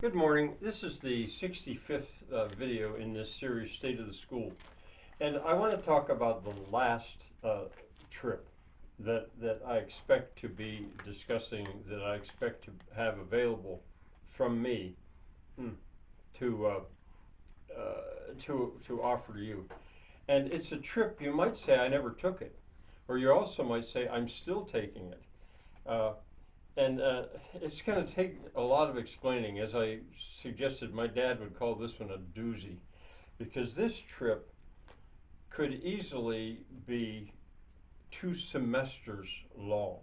Good morning. This is the 65th video in this series, State of the School. And I want to talk about the last trip that I expect to be discussing, that I expect to have available from me to offer to you. And it's a trip, you might say, I never took it. Or you also might say, I'm still taking it. It's going to take a lot of explaining. As I suggested, my dad would call this one a doozy, because this trip could easily be 2 semesters long.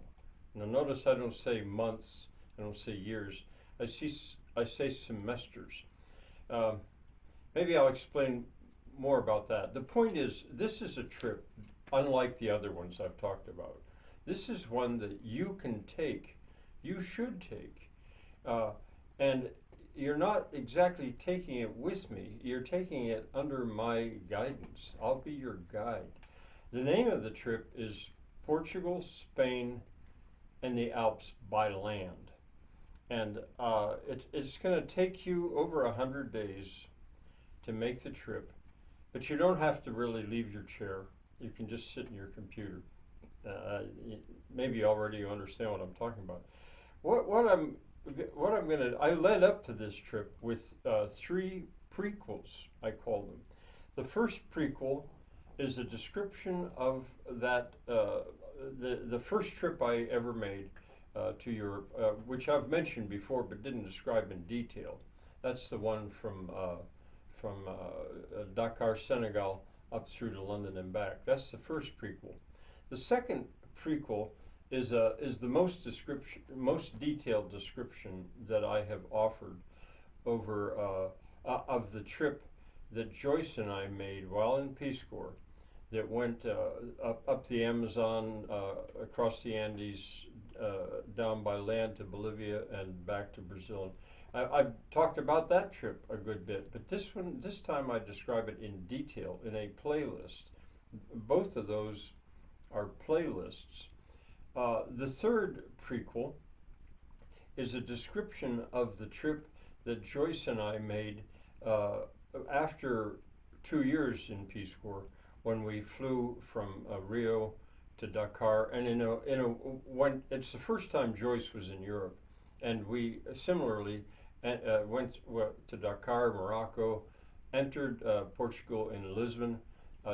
Now notice I don't say months, I don't say years, I say semesters. Maybe I'll explain more about that. The point is, this is a trip unlike the other ones I've talked about. This is one that you can take. You should take. And you're not exactly taking it with me, you're taking it under my guidance. I'll be your guide. The name of the trip is Portugal, Spain, and the Alps by land. And it's going to take you over 100 days to make the trip, but you don't have to really leave your chair. You can just sit in your computer. Maybe already you understand what I'm talking about. I led up to this trip with 3 prequels, I call them. The first prequel is a description of that, the first trip I ever made to Europe, which I've mentioned before but didn't describe in detail. That's the one from Dakar, Senegal, up through to London and back. That's the first prequel. The second prequel is the most detailed description that I have offered over of the trip that Joyce and I made while in Peace Corps, that went up the Amazon, across the Andes, down by land to Bolivia and back to Brazil. I've talked about that trip a good bit, but this time I describe it in detail in a playlist. Both of those are playlists. The third prequel is a description of the trip that Joyce and I made after 2 years in Peace Corps, when we flew from Rio to Dakar, and it's the first time Joyce was in Europe, and we similarly went to Dakar, Morocco, entered Portugal in Lisbon,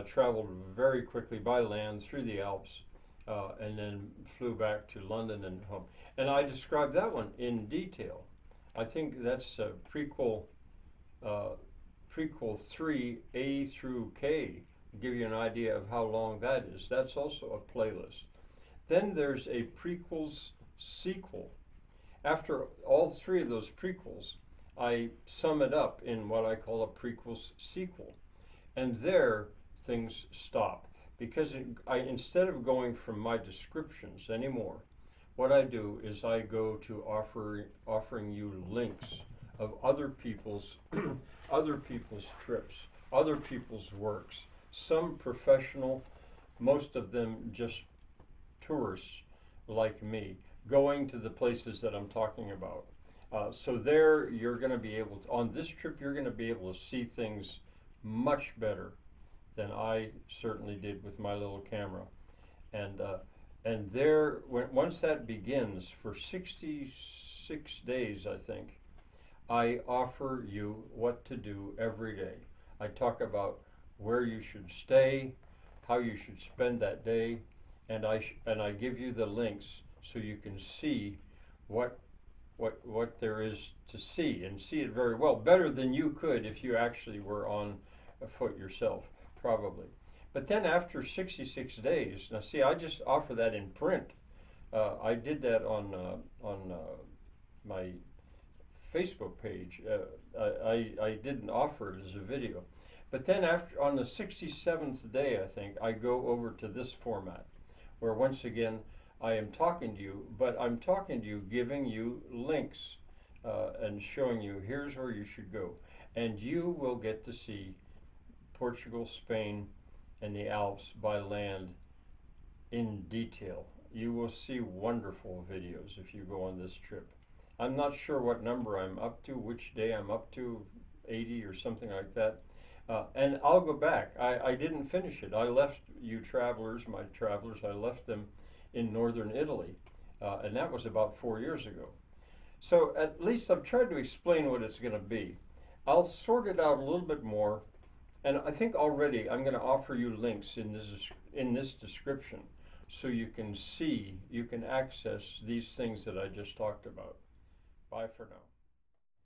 traveled very quickly by land through the Alps, and then flew back to London and home. And I described that one in detail. I think that's prequel 3, A through K, to give you an idea of how long that is. That's also a playlist. Then there's a prequels sequel. After all 3 of those prequels, I sum it up in what I call a prequels sequel. And there things stop. Because instead of going from my descriptions anymore, what I do is I go to offering you links of other people's trips, other people's works, some professional, most of them just tourists like me, going to the places that I'm talking about. So there you're going to be able to, on this trip, you're going to be able to see things much better than I certainly did with my little camera. And there, once that begins, for 66 days, I think, I offer you what to do every day. I talk about where you should stay, how you should spend that day, and I give you the links so you can see what there is to see, and see it very well, better than you could if you actually were on foot yourself, probably. But then after 66 days, now see, I just offer that in print. I did that on my Facebook page. I didn't offer it as a video. But then on the 67th day, I think, I go over to this format, where once again, I am talking to you, but I'm talking to you, giving you links, and showing you, here's where you should go. And you will get to see Portugal, Spain, and the Alps by land in detail. You will see wonderful videos if you go on this trip. I'm not sure what number I'm up to, which day I'm up to, 80 or something like that. And I'll go back. I didn't finish it. I left you travelers, my travelers, I left them in northern Italy. And that was about 4 years ago. So at least I've tried to explain what it's going to be. I'll sort it out a little bit more. And I think already I'm going to offer you links in this description so you can see, you can access these things that I just talked about. Bye for now.